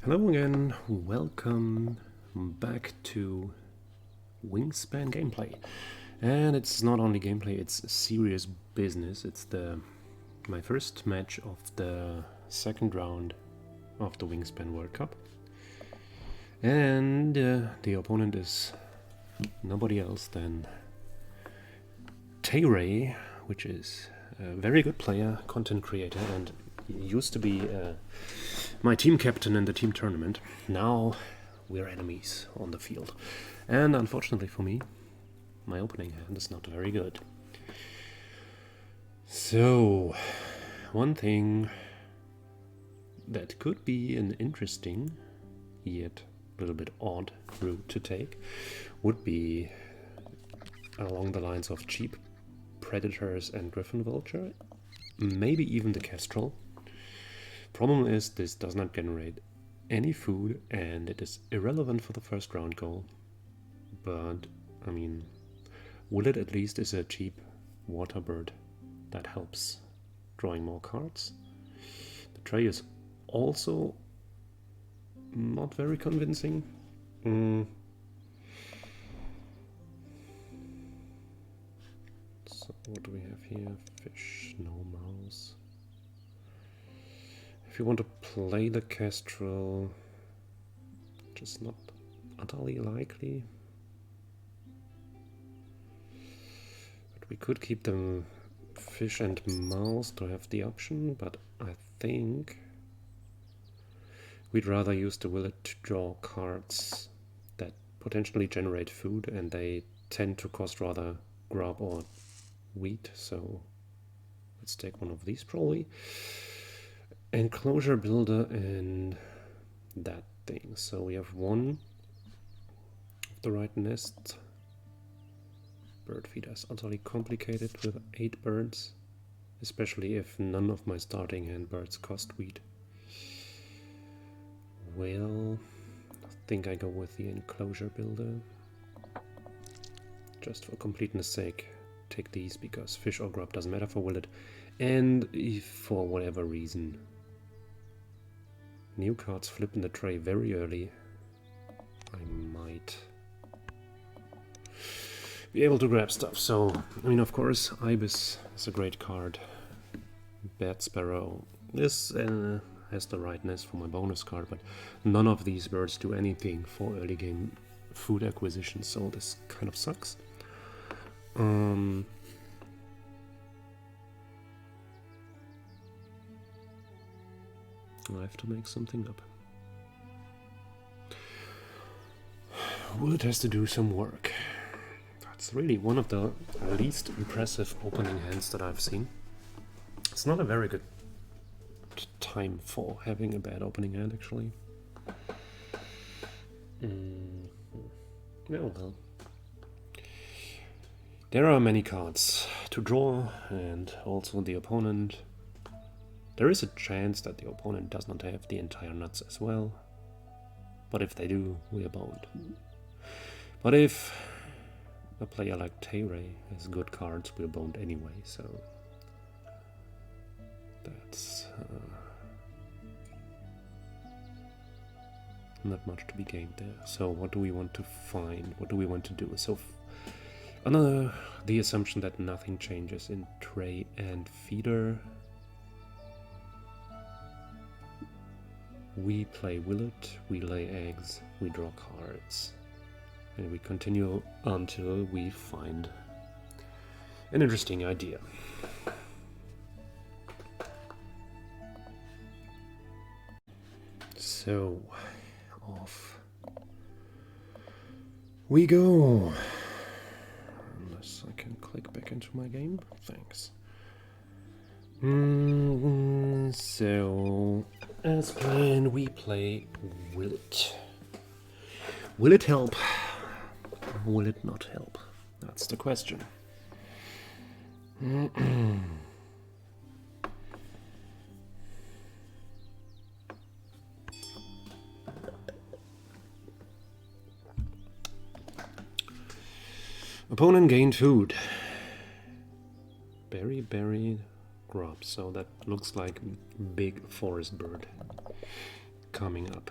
Hello again, welcome back to Wingspan gameplay. And it's not only gameplay, it's serious business. It's my first match of the second round of the Wingspan World Cup. And the opponent is nobody else than TayRay, which is a very good player, content creator, and used to be my team captain in the team tournament. Now we're enemies on the field. And unfortunately for me, my opening hand is not very good. So, one thing that could be an interesting, yet a little bit odd route to take would be along the lines of cheap predators and griffin vulture, maybe even the kestrel. Problem is, this does not generate any food and it is irrelevant for the first round goal. But, I mean, Willet at least is a cheap water bird that helps drawing more cards. The tray is also not very convincing. So what do we have here? Fish, no mouse. If you want to play the kestrel, which is not utterly likely, but we could keep them fish and mouse to have the option, but I think we'd rather use the Willet to draw cards that potentially generate food, and they tend to cost rather grub or wheat, so let's take one of these probably. Enclosure builder and that thing. So we have one of the right nest. Bird feeder is utterly complicated with 8 birds, especially if none of my starting hand birds cost wheat. Well, I think I go with the enclosure builder. Just for completeness sake, take these because fish or grub doesn't matter for Willet. And if for whatever reason new cards flip in the tray very early, I might be able to grab stuff. So, I mean, of course, Ibis is a great card. Bat Sparrow is has the right nest for my bonus card, but none of these birds do anything for early game food acquisition, so this kind of sucks. I have to make something up. Willet has to do some work. That's really one of the least impressive opening hands that I've seen. It's not a very good time for having a bad opening hand, actually. Well. There are many cards to draw, and also the opponent. There is a chance that the opponent does not have the entire nuts as well, but if they do, we are boned. But if a player like TayRay has good cards, we're boned anyway, so that's not much to be gained there. So what do we want to find? What do we want to do? So under the assumption that nothing changes in tray and feeder, we play Willet, we lay eggs, we draw cards, and we continue until we find an interesting idea. So, off we go. Unless I can click back into my game. Thanks. So, as planned, we play Willet. Will it help? Or will it not help? That's the question. Opponent gained food. Berry grub. So that looks like big forest bird coming up.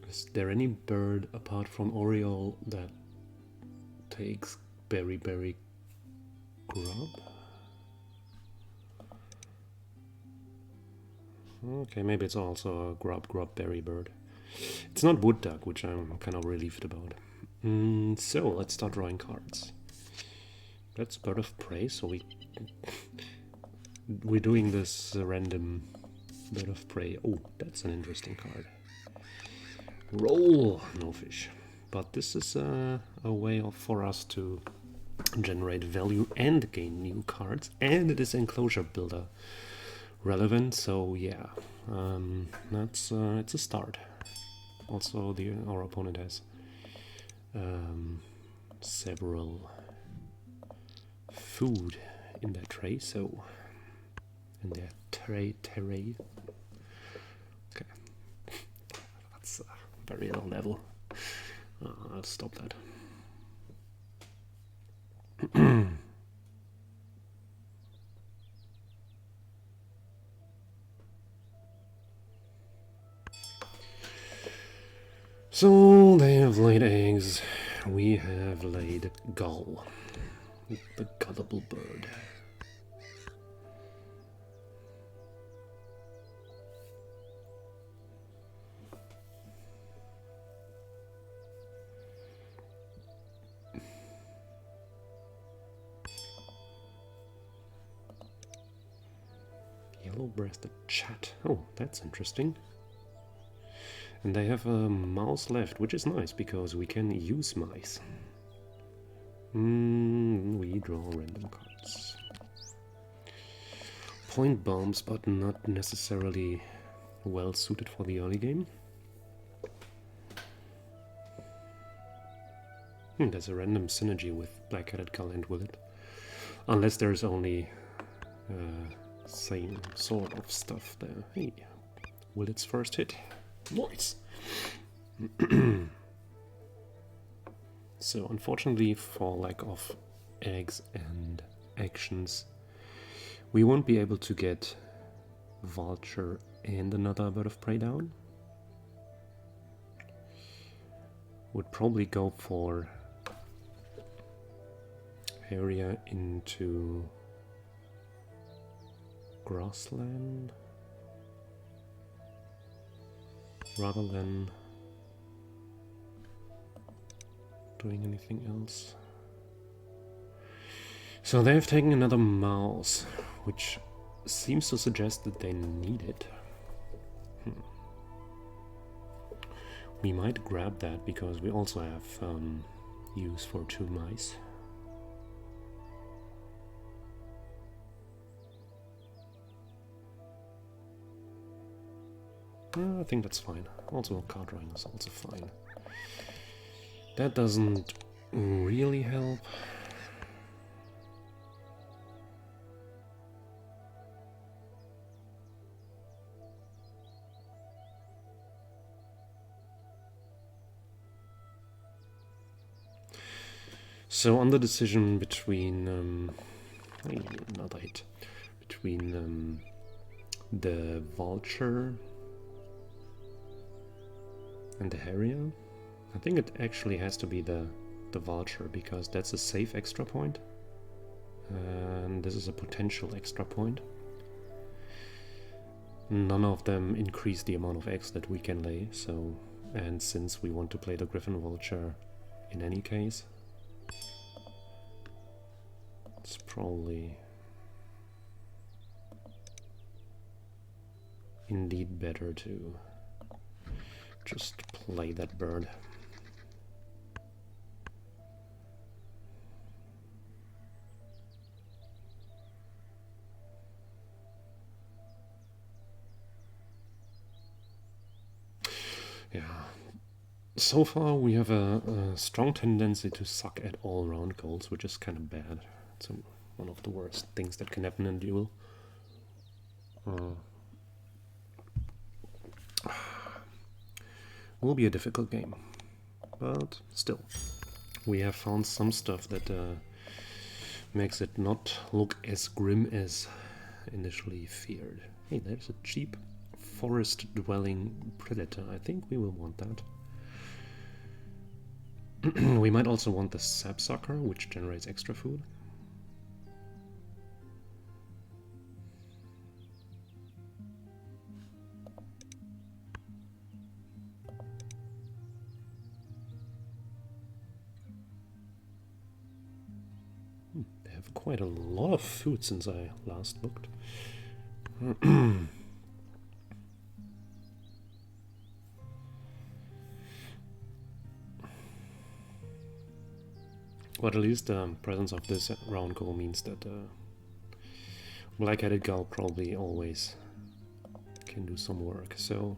Is there any bird apart from Oriole that takes berry grub? Okay, maybe it's also a grub berry bird. It's not wood duck, which I'm kind of relieved about. So let's start drawing cards. That's bird of prey, so we're doing this random bird of prey. Oh, that's an interesting card. Roll, no fish. But this is a way for us to generate value and gain new cards, and it is enclosure builder relevant. So yeah, it's a start. Also, our opponent has several food in their tray, so in their TayRay. Okay, that's very low level. I'll stop that. So they have laid eggs. We have laid gull, the gullible bird. Yellow-breasted chat. Oh, that's interesting. And they have a mouse left, which is nice because we can use mice. We draw random cards. Point bombs, but not necessarily well suited for the early game. There's a random synergy with Black-Headed Gull and Willet. Unless there's only same sort of stuff there. Hey, Willet's first hit. Nice! So, unfortunately, for lack of eggs and actions, we won't be able to get Vulture and another bird of prey down. Would probably go for area into grassland rather than doing anything else. So they've taken another mouse, which seems to suggest that they need it. We might grab that because we also have use for 2 mice. I think that's fine. Also, card drawing is also fine. That doesn't really help. So on the decision between another hit between the Vulture and the Harrier, I think it actually has to be the Vulture because that's a safe extra point, and this is a potential extra point. None of them increase the amount of eggs that we can lay, so, and since we want to play the Griffin Vulture in any case, it's probably indeed better to just play that bird. Yeah, so far we have a strong tendency to suck at all round goals, which is kind of bad. It's one of the worst things that can happen in a duel. Will be a difficult game, but still, we have found some stuff that makes it not look as grim as initially feared. Hey, there's a cheap forest-dwelling predator. I think we will want that. We might also want the sapsucker, which generates extra food. They have quite a lot of food since I last looked. But at least the presence of this round goal means that black-headed gull probably always can do some work. So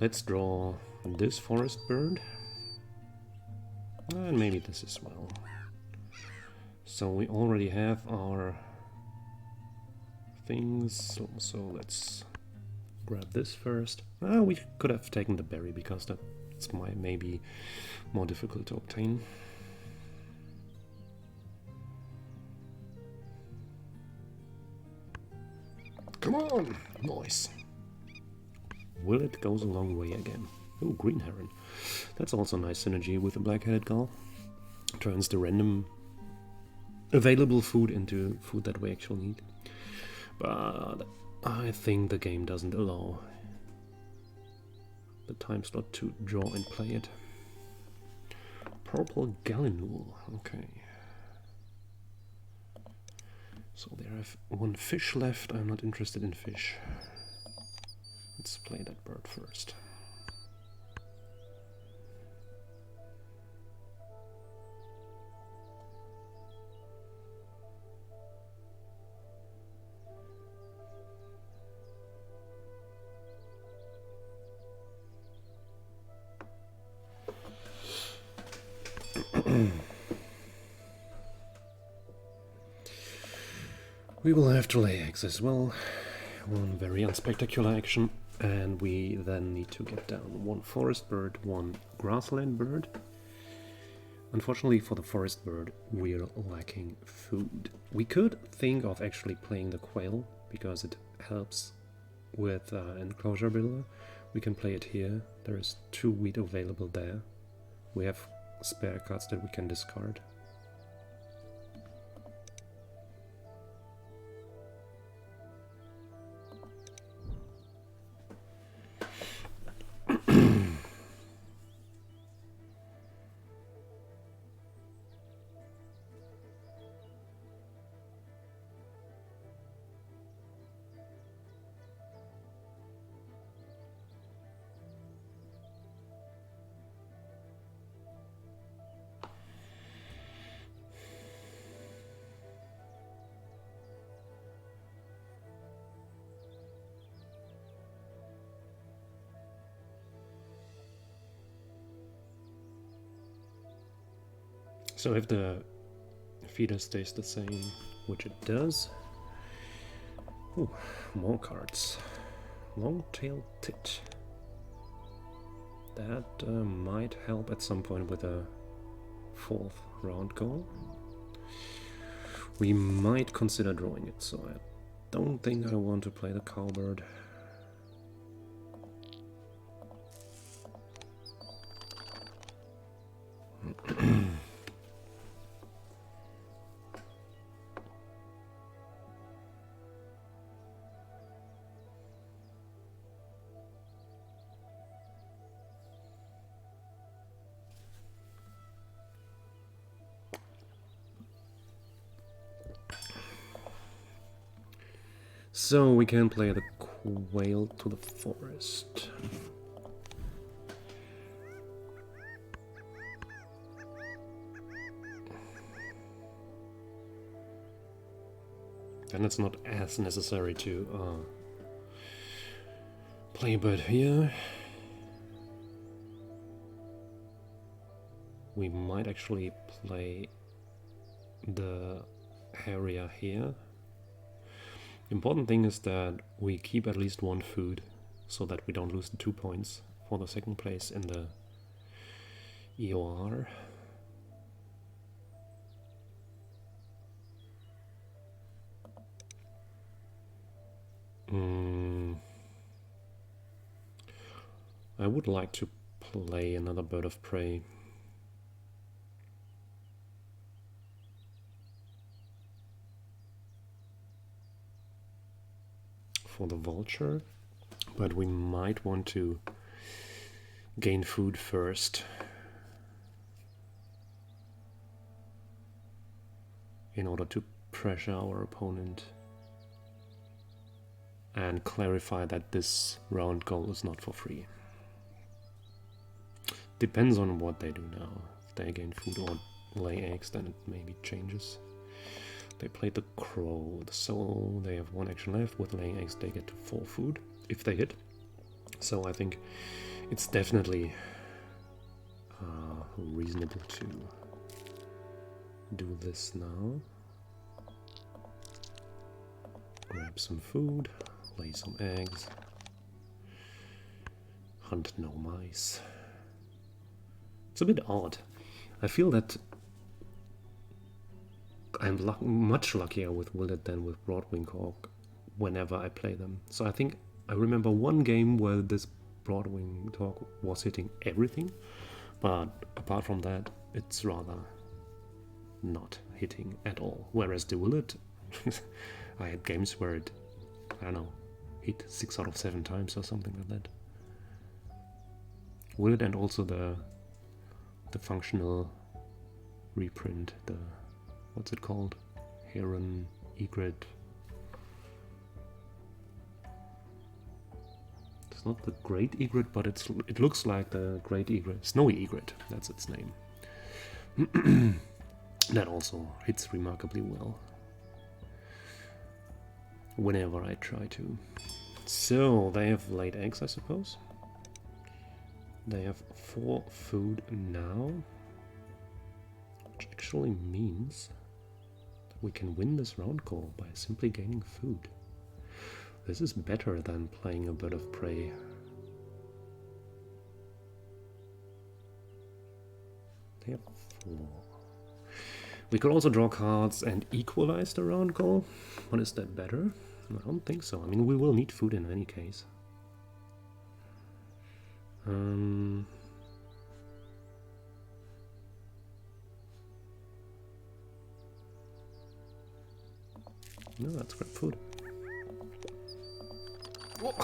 let's draw this forest bird, and maybe this as well. So we already have our things, so let's grab this first. We could have taken the berry because that's maybe more difficult to obtain. Come on! Nice. Willet goes a long way again. Oh, green heron. That's also nice synergy with the black-headed gull. Turns the random available food into food that we actually need. But I think the game doesn't allow the time slot to draw and play it. Purple gallinule. Okay. So there I have one fish left. I'm not interested in fish. Let's play that bird first. We will have to lay eggs as well. One very unspectacular action, and we then need to get down one forest bird, one grassland bird. Unfortunately for the forest bird, we're lacking food. We could think of actually playing the quail, because it helps with enclosure builder. We can play it here. There is 2 wheat available there. We have spare cards that we can discard. So if the feeder stays the same, which it does. Ooh, more cards. Long-tailed tit. That might help at some point with a 4th round goal. We might consider drawing it, so I don't think I want to play the cowbird. So we can play the quail to the forest. And it's not as necessary to play a bird here. We might actually play the harrier here. Important thing is that we keep at least 1 food so that we don't lose the 2 points for the 2nd place in the EOR. I would like to play another bird of prey. For the vulture, but we might want to gain food first in order to pressure our opponent and clarify that this round goal is not for free. Depends on what they do now. If they gain food or lay eggs, then it maybe changes. They played the crow, so they have 1 action left. With laying eggs they get 4 food if they hit. So I think it's definitely reasonable to do this now. Grab some food, lay some eggs, hunt no mice. It's a bit odd. I feel that I'm much luckier with Willet than with Broadwing Hawk whenever I play them. So I think I remember one game where this Broadwing Hawk was hitting everything, but apart from that, it's rather not hitting at all. Whereas the Willet, I had games where it, I don't know, hit 6 out of 7 times or something like that. Willet and also the functional reprint, the, what's it called? Heron, Egret. It's not the Great Egret, but it looks like the Great Egret, Snowy Egret, that's its name. That also hits remarkably well whenever I try to. So they have laid eggs, I suppose. They have 4 food now, which actually means that we can win this round goal by simply gaining food. This is better than playing a bird of prey. They have 4. We could also draw cards and equalize the round goal. But is that better? I don't think so. I mean, we will need food in any case. No, that's great food. Oh,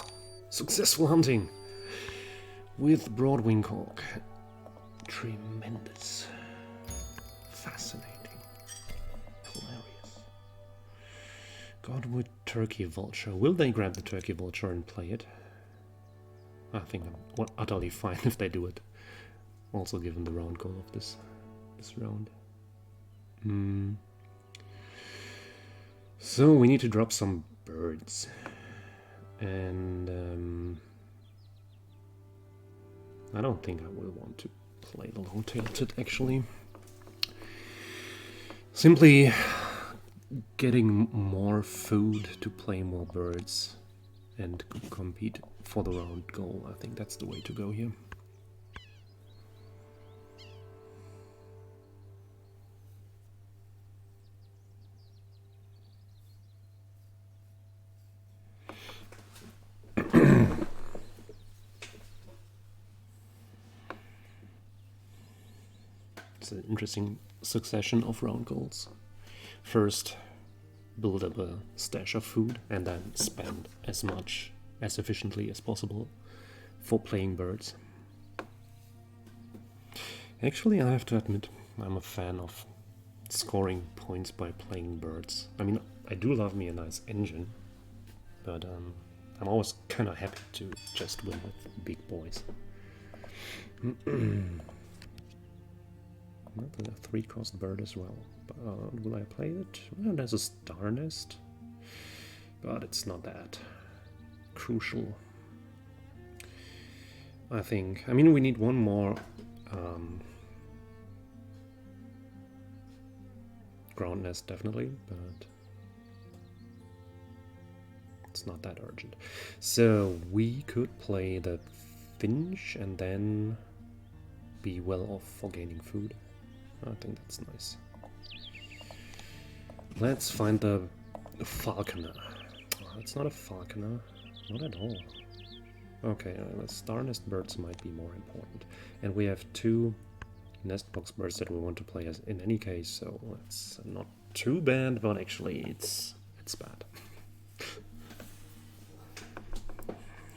successful hunting with Broadwing Hawk. Tremendous. Fascinating. Hilarious. Godwood Turkey Vulture. Will they grab the Turkey Vulture and play it? I think I'm utterly fine if they do it. Also given the round goal of this round. So we need to drop some birds. And I don't think I will want to play the long-tailed actually. Simply getting more food to play more birds and compete for the round goal. I think that's the way to go here. It's an interesting succession of round goals. First, build up a stash of food and then spend as much as efficiently as possible for playing birds. Actually, I have to admit, I'm a fan of scoring points by playing birds. I mean, I do love me a nice engine, but I'm always kind of happy to just win with big boys. Not a 3-cost bird as well. But will I play it? Well, there's a star nest, but it's not that crucial. I think. I mean, we need one more ground nest, definitely, but it's not that urgent. So we could play the finch and then be well off for gaining food. I think that's nice. Let's find the falconer. Oh, it's not a falconer. Not at all. Okay, the star nest birds might be more important. And we have 2 nest box birds that we want to play as in any case, so it's not too bad, but actually it's bad.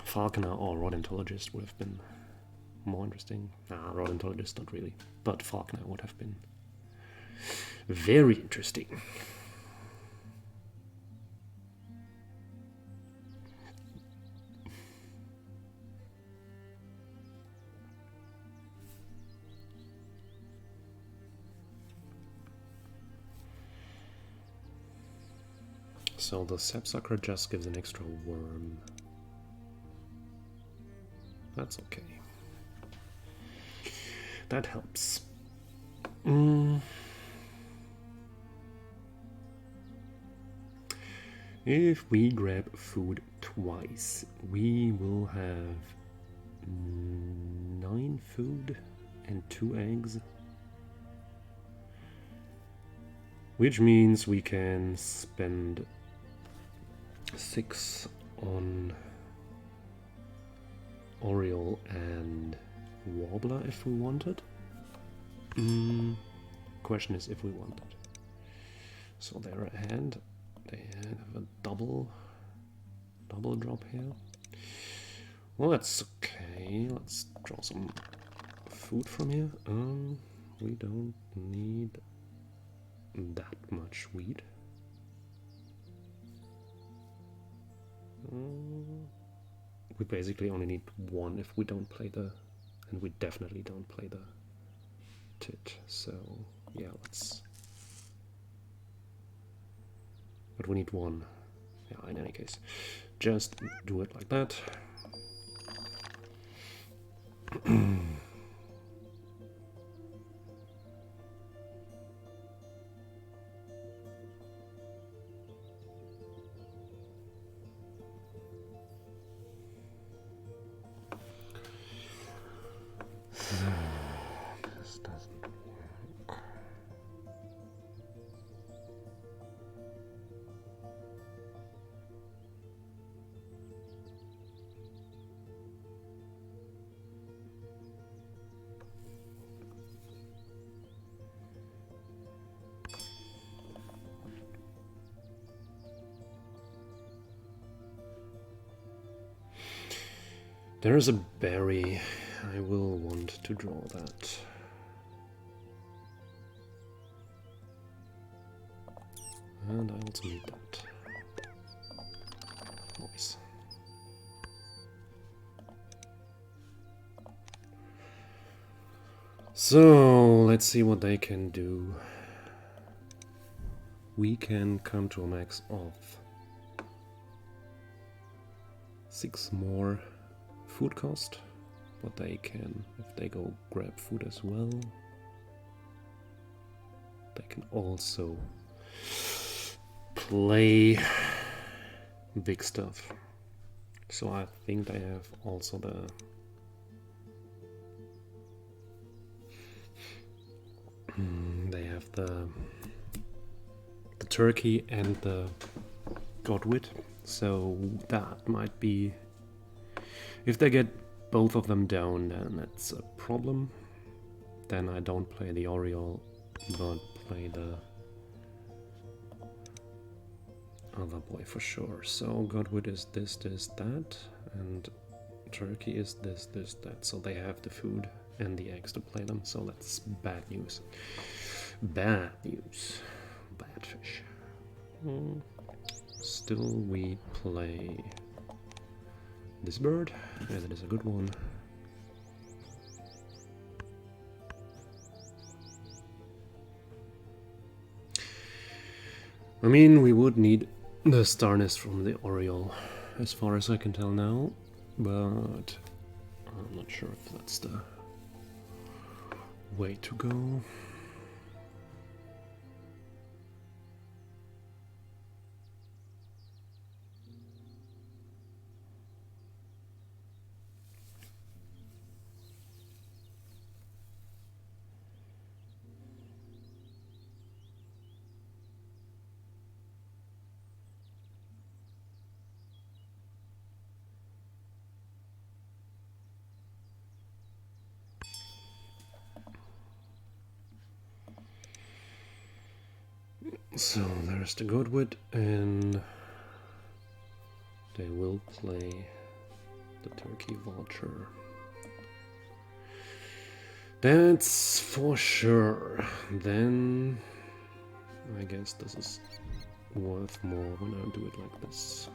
Falconer or Rodentologist would have been more interesting. Nah, Rodentologist not really, but Falconer would have been very interesting. So the sapsucker just gives an extra worm. That's okay. That helps. If we grab food twice, we will have 9 food and 2 eggs. Which means we can spend 6 on Oriole and Warbler if we wanted. Question is if we want that. So they're ahead. They have a double drop here. Well, that's okay. Let's draw some food from here. We don't need that much wheat. We basically only need 1 if we don't play the, and we definitely don't play the tit. So yeah, let's. But we need 1. Yeah, in any case, just do it like that. This doesn't work. There is a berry. I will want to draw that. And I also need that. Nice. So let's see what they can do. We can come to a max of 6 more food cost, but they can, if they go grab food as well, they can also play big stuff. So I think they have also the turkey and the godwit, so that might be, if they get both of them down, then that's a problem. Then I don't play the Oriole, but play the other boy for sure. So godwit is this, that, and turkey is this, that. So they have the food and the eggs to play them, so that's bad news. Bad news. Bad fish. Still we play this bird. Yeah, that is a good one. I mean, we would need the star nest from the Oriole, as far as I can tell now, but I'm not sure if that's the way to go. So there's the Godwit, and they will play the Turkey Vulture. That's for sure. Then I guess this is worth more when I do it like this.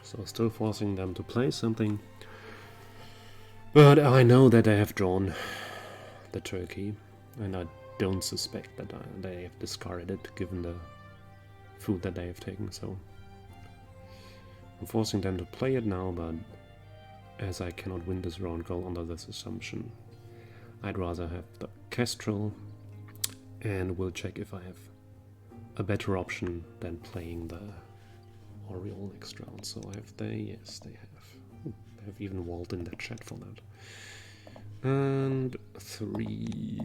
So still forcing them to play something. But I know that they have drawn the turkey, and I don't suspect that they have discarded it given the food that they have taken, so I'm forcing them to play it now, but as I cannot win this round goal under this assumption, I'd rather have the Kestrel, and we'll check if I have a better option than playing the Oriole next round. So have they? Yes, they have. They have even Walt in the chat for that. And 3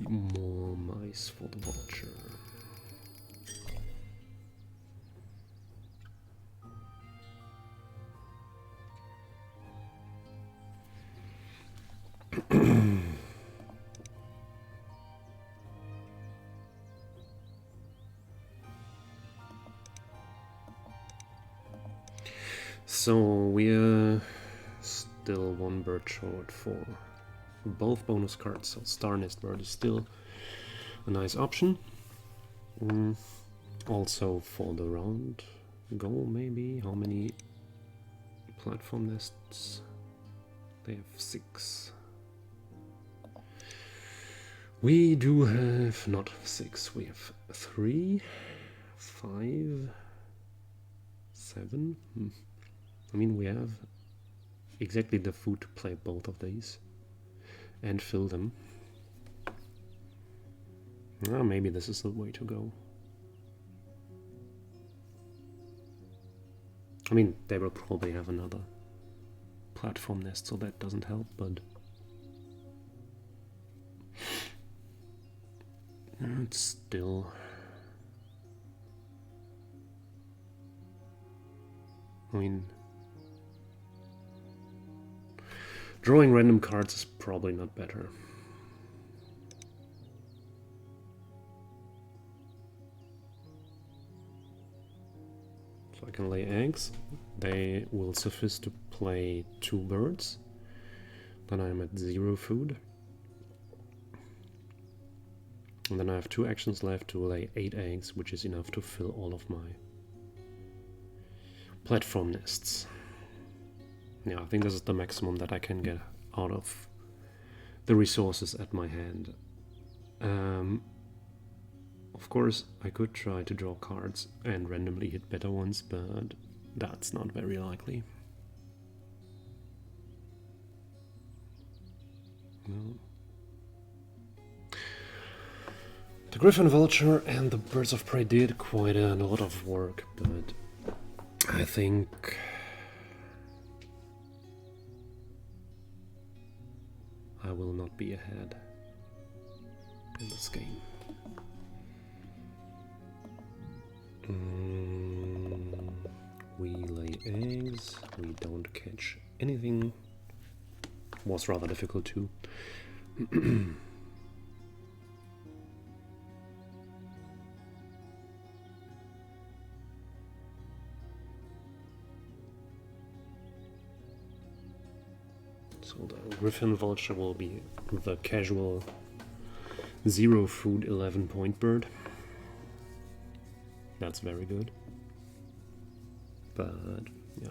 more mice for the Vulture. So we're still 1 bird short for both bonus cards, so Star Nest Bird is still a nice option. Also for the round goal, maybe. How many platform nests? They have 6. We do have not 6, we have 3, 5, 7. I mean, we have exactly the food to play both of these and fill them. Maybe this is the way to go. I mean, they will probably have another platform nest, so that doesn't help, but it's still... I mean, drawing random cards is probably not better. So I can lay eggs. They will suffice to play 2 birds. Then I'm at 0 food. And then I have 2 actions left to lay 8 eggs, which is enough to fill all of my platform nests. Yeah, I think this is the maximum that I can get out of the resources at my hand. Of course, I could try to draw cards and randomly hit better ones, but that's not very likely. No. The Griffin Vulture and the Birds of Prey did quite a lot of work, but I think I will not be ahead in this game. We lay eggs, we don't catch anything. Was rather difficult too. So the Griffin Vulture will be the casual 0 food 11 point bird. That's very good. But yeah.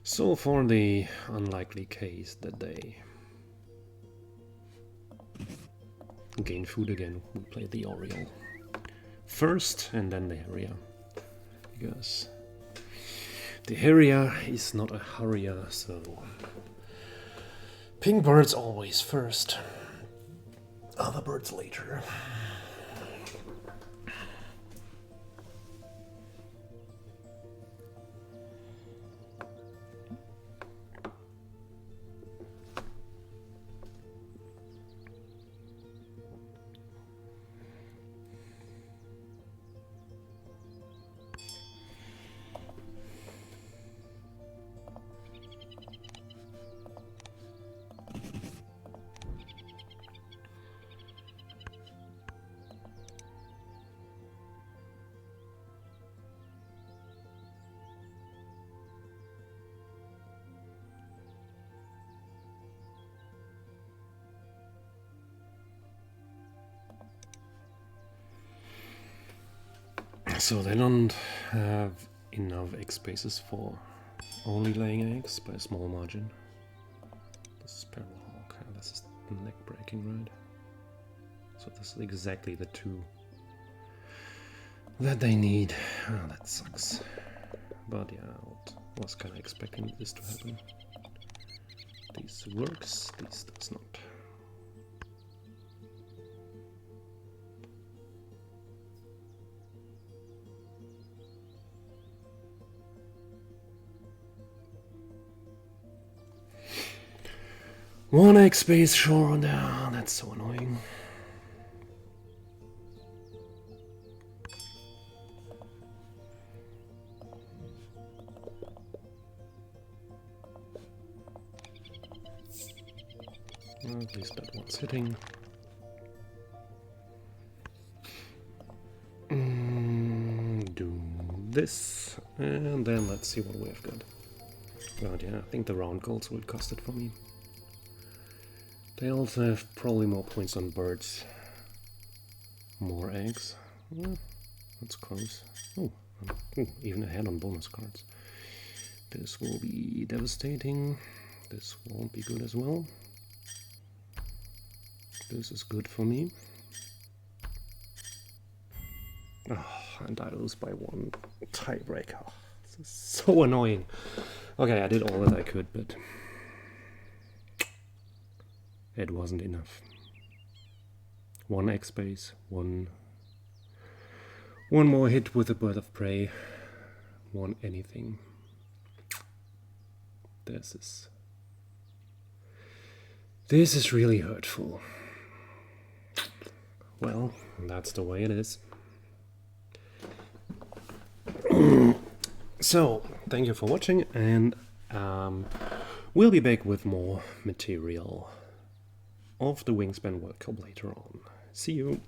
So for the unlikely case that they gain food again, we play the Oriole first and then the Harrier. because the harrier is not a harrier, so pink birds always first, other birds later. So they don't have enough egg spaces for only laying eggs by a small margin. This is Feuerball-Hawk. This is neck breaking, right? So this is exactly the two that they need. Oh, that sucks. But yeah, I was kind of expecting this to happen. This works, this does not. One egg space short. Oh, that's so annoying. Well, at least that one's hitting. Do this, and then let's see what we've got. But yeah, I think the round goals will cost it for me. They also have probably more points on birds. More eggs. Well, that's close. Oh, even ahead on bonus cards. This will be devastating. This won't be good as well. This is good for me. Oh, and I lose by one tiebreaker. This is so annoying. Okay, I did all that I could, but it wasn't enough. One egg space, one more hit with a bird of prey, one anything. This is really hurtful. Well, that's the way it is. So, thank you for watching, and we'll be back with more material of the Wingspan World Cup later on. See you!